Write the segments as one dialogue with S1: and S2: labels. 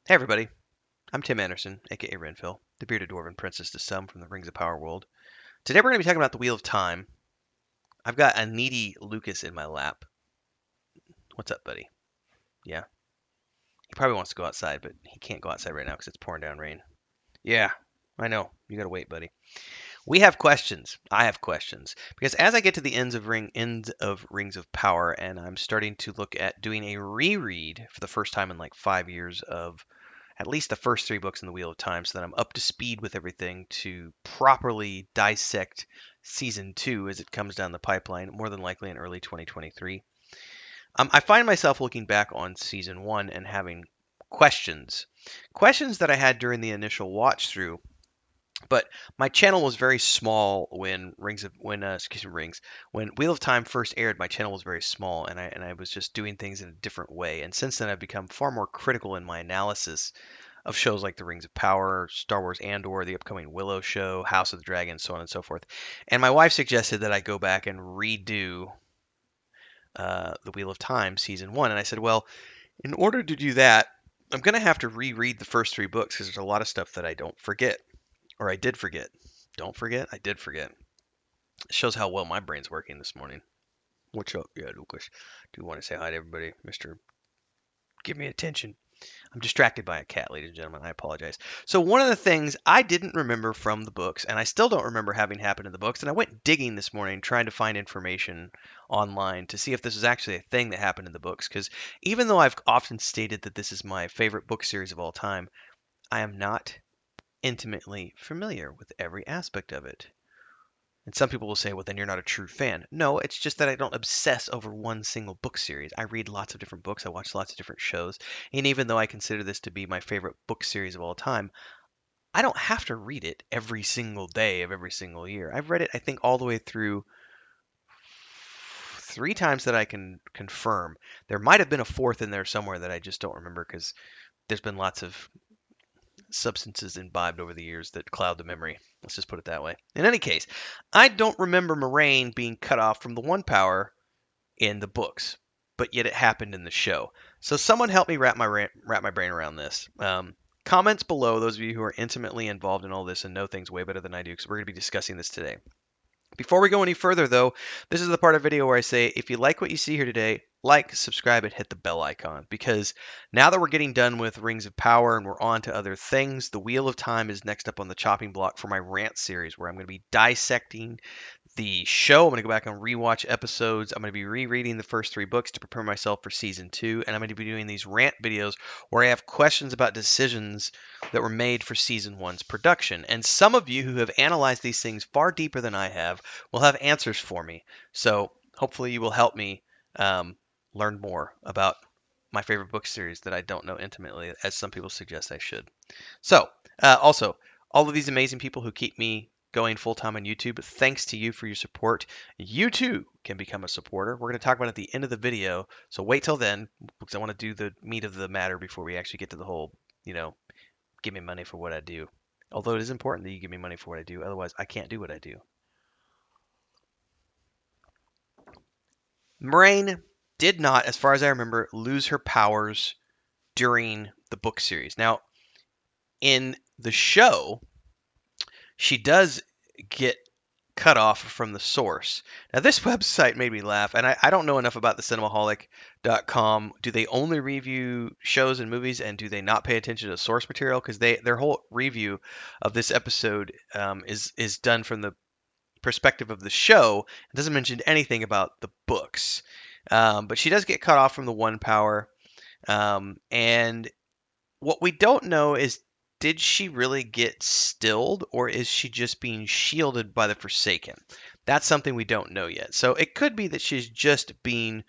S1: Hey everybody, I'm Tim Anderson, aka Renfill, the bearded dwarven princess to some from the Rings of Power world. Today we're going to be talking about the Wheel of Time. I've got a needy Lucas in my lap. What's up, buddy? Yeah, he probably wants to go outside, but he can't go outside right now because it's pouring down rain. Yeah, I know. You gotta wait, buddy. We have questions. I have questions because as I get to the ends of Rings of Power, and I'm starting to look at doing a reread for the first time in like 5 years of at least the first three books in the Wheel of Time so that I'm up to speed with everything to properly dissect season two as it comes down the pipeline, more than likely in early 2023. I find myself looking back on season one and having questions. Questions that I had during the initial watch through, but my channel was very small when when Wheel of Time first aired. My channel was very small, and I was just doing things in a different way. And since then, I've become far more critical in my analysis of shows like The Rings of Power, Star Wars Andor, the upcoming Willow show, House of the Dragon, so on and so forth. And my wife suggested that I go back and redo The Wheel of Time season one. And I said, well, in order to do that, I'm going to have to reread the first three books because there's a lot of stuff that I don't forget, or I did forget. Don't forget, I did forget. It shows how well my brain's working this morning. What's up? Yeah, Lucas. Do you want to say hi to everybody, Mr. Give me attention. I'm distracted by a cat, ladies and gentlemen. I apologize. So, one of the things I didn't remember from the books, and I still don't remember having happened in the books, and I went digging this morning trying to find information online to see if this is actually a thing that happened in the books. Because even though I've often stated that this is my favorite book series of all time, I am not intimately familiar with every aspect of it. And some people will say, well, then you're not a true fan. No, it's just that I don't obsess over one single book series. I read lots of different books, I watch lots of different shows. And even though I consider this to be my favorite book series of all time, I don't have to read it every single day of every single year. I've read it, I think, all the way through three times that I can confirm. There might have been a fourth in there somewhere that I just don't remember because there's been lots of substances imbibed over the years that cloud the memory. Let's just put it that way. In any case, I don't remember Moraine being cut off from the One Power in the books, but yet it happened in the show. So someone help me wrap my brain around this. Comments below, those of you who are intimately involved in all this and know things way better than I do, because we're going to be discussing this today. Before we go any further, though, this is the part of the video where I say, if you like what you see here today, like, subscribe, and hit the bell icon. Because now that we're getting done with Rings of Power and we're on to other things, the Wheel of Time is next up on the chopping block for my rant series, where I'm going to be dissecting the show. I'm going to go back and rewatch episodes. I'm going to be rereading the first three books to prepare myself for season two. And I'm going to be doing these rant videos where I have questions about decisions that were made for season one's production. And some of you who have analyzed these things far deeper than I have will have answers for me. So hopefully you will help me learn more about my favorite book series that I don't know intimately, as some people suggest I should. So, also, all of these amazing people who keep me going full time on YouTube, thanks to you for your support. You too can become a supporter. We're going to talk about it at the end of the video, so wait till then because I want to do the meat of the matter before we actually get to the whole, give me money for what I do. Although it is important that you give me money for what I do, otherwise I can't do what I do. Moraine did not, as far as I remember, lose her powers during the book series. Now, in the show, she does get cut off from the source. Now, this website made me laugh, and I don't know enough about the cinemaholic.com. Do they only review shows and movies, and do they not pay attention to source material? Because their whole review of this episode is done from the perspective of the show. It doesn't mention anything about the books. But she does get cut off from the One Power. And what we don't know is, did she really get stilled, or is she just being shielded by the Forsaken? That's something we don't know yet. So it could be that she's just being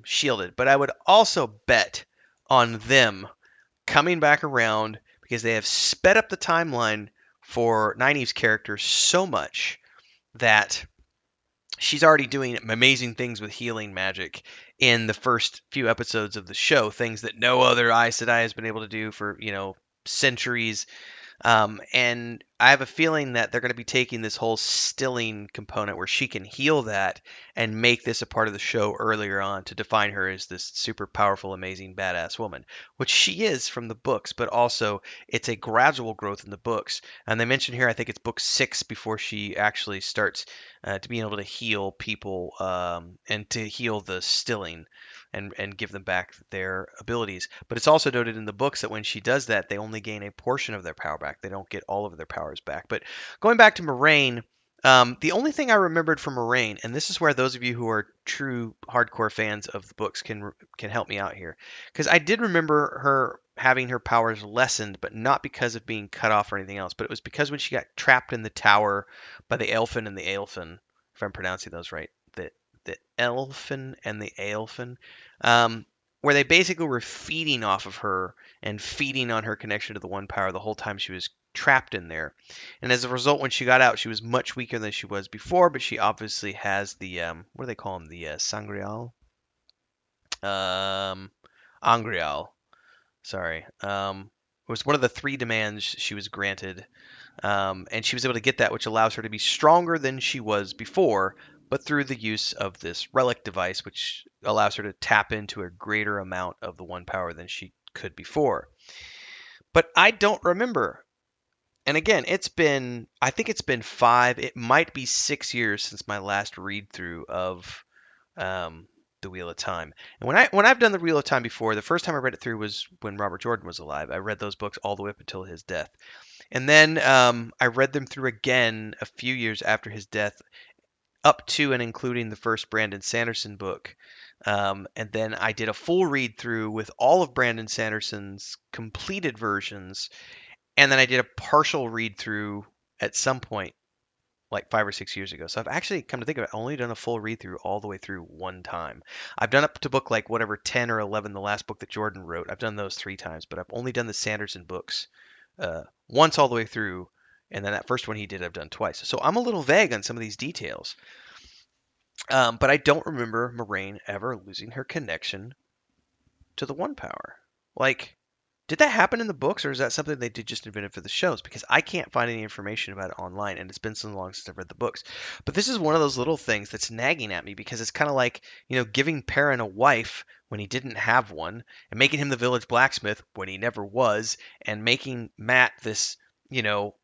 S1: shielded. But I would also bet on them coming back around because they have sped up the timeline for Nynaeve's character so much that she's already doing amazing things with healing magic in the first few episodes of the show, things that no other Aes Sedai has been able to do for, centuries. And I have a feeling that they're going to be taking this whole stilling component where she can heal that and make this a part of the show earlier on to define her as this super powerful, amazing, badass woman, which she is from the books, but also it's a gradual growth in the books. And they mention here, I think it's book 6 before she actually starts to being able to heal people and to heal the stilling and give them back their abilities. But it's also noted in the books that when she does that, they only gain a portion of their power back. They don't get all of their powers back. But going back to Moraine, the only thing I remembered from Moraine, and this is where those of you who are true hardcore fans of the books can help me out here, because I did remember her having her powers lessened, but not because of being cut off or anything else. But it was because when she got trapped in the tower by the Aelfinn and the Aelfinn, if I'm pronouncing those right, the Aelfinn and the Aelfinn, um, where they basically were feeding off of her and feeding on her connection to the one power the whole time she was trapped in there. And as a result, when she got out, she was much weaker than she was before, but she obviously has the, what do they call them? The Sangreal? Um, Angreal. Sorry. It was one of the 3 demands she was granted, and she was able to get that, which allows her to be stronger than she was before, but through the use of this relic device, which allows her to tap into a greater amount of the one power than she could before. But I don't remember. And again, I think it's been 5, it might be 6 years since my last read through of um, the Wheel of Time. And when I've done the Wheel of Time before, the first time I read it through was when Robert Jordan was alive. I read those books all the way up until his death. And then I read them through again a few years after his death, up to and including the first Brandon Sanderson book. And then I did a full read through with all of Brandon Sanderson's completed versions. And then I did a partial read through at some point, like 5 or 6 years ago. So I've actually come to think of it, only done a full read through all the way through one time. I've done up to book like whatever 10 or 11, the last book that Jordan wrote. I've done those 3 times, but I've only done the Sanderson books once all the way through, and then that first one he did, I've done twice. So I'm a little vague on some of these details, but I don't remember Moraine ever losing her connection to the One Power. Like, did that happen in the books, or is that something they did just invented for the shows? Because I can't find any information about it online, and it's been so long since I've read the books. But this is one of those little things that's nagging at me because it's kind of like, giving Perrin a wife when he didn't have one, and making him the village blacksmith when he never was, and making Matt this, you know,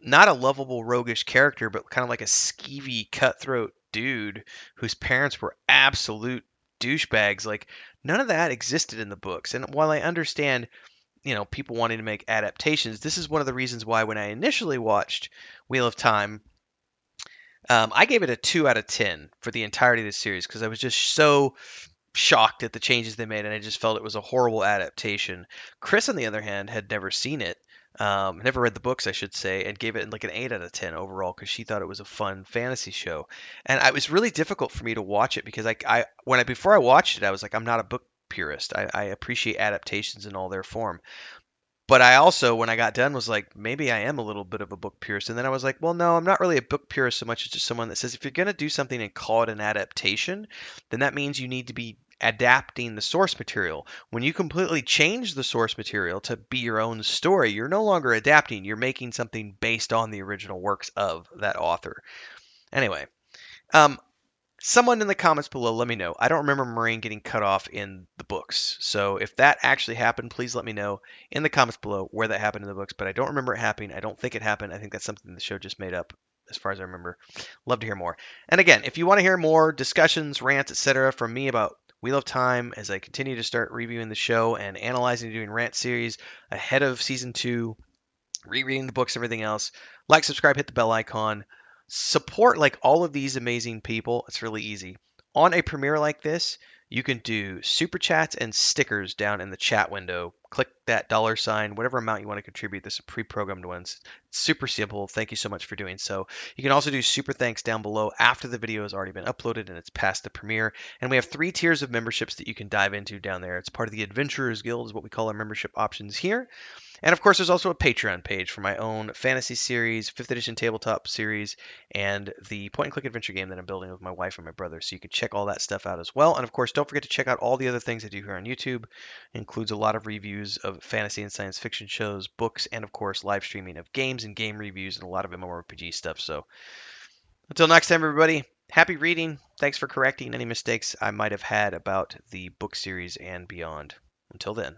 S1: not a lovable roguish character, but kind of like a skeevy cutthroat dude whose parents were absolute douchebags. Like, none of that existed in the books. And while I understand people wanting to make adaptations. This is one of the reasons why when I initially watched Wheel of Time, I gave it a 2 out of 10 for the entirety of the series because I was just so shocked at the changes they made, and I just felt it was a horrible adaptation. Chris, on the other hand, had never seen it, never read the books, I should say, and gave it like an 8 out of 10 overall because she thought it was a fun fantasy show. And it was really difficult for me to watch it because before I watched it, I was like, I'm not a book purist. I appreciate adaptations in all their form. But I also, when I got done, was like, maybe I am a little bit of a book purist. And then I was like, well, no, I'm not really a book purist so much as just someone that says if you're going to do something and call it an adaptation, then that means you need to be adapting the source material. When you completely change the source material to be your own story, you're no longer adapting. You're making something based on the original works of that author. Anyway, um, someone in the comments below, let me know. I don't remember Moraine getting cut off in the books. So if that actually happened, please let me know in the comments below where that happened in the books. But I don't remember it happening. I don't think it happened. I think that's something the show just made up as far as I remember. Love to hear more. And again, if you want to hear more discussions, rants, etc. from me about Wheel of Time as I continue to start reviewing the show and analyzing and doing rant series ahead of season 2, rereading the books, everything else, like, subscribe, hit the bell icon. Support like all of these amazing people. It's really easy. On a premiere like this, you can do super chats and stickers down in the chat window. Click that $sign, whatever amount you want to contribute. This is pre-programmed ones. It's super simple. Thank you so much for doing so. You can also do super thanks down below after the video has already been uploaded and it's past the premiere. And we have 3 tiers of memberships that you can dive into down there. It's part of the Adventurers Guild is what we call our membership options here. And of course, there's also a Patreon page for my own fantasy series, 5th edition tabletop series, and the point and click adventure game that I'm building with my wife and my brother. So you can check all that stuff out as well. And of course, don't forget to check out all the other things I do here on YouTube. It includes a lot of reviews of fantasy and science fiction shows, books, and of course, live streaming of games and game reviews and a lot of MMORPG stuff. So until next time, everybody, happy reading. Thanks for correcting any mistakes I might have had about the book series and beyond. Until then.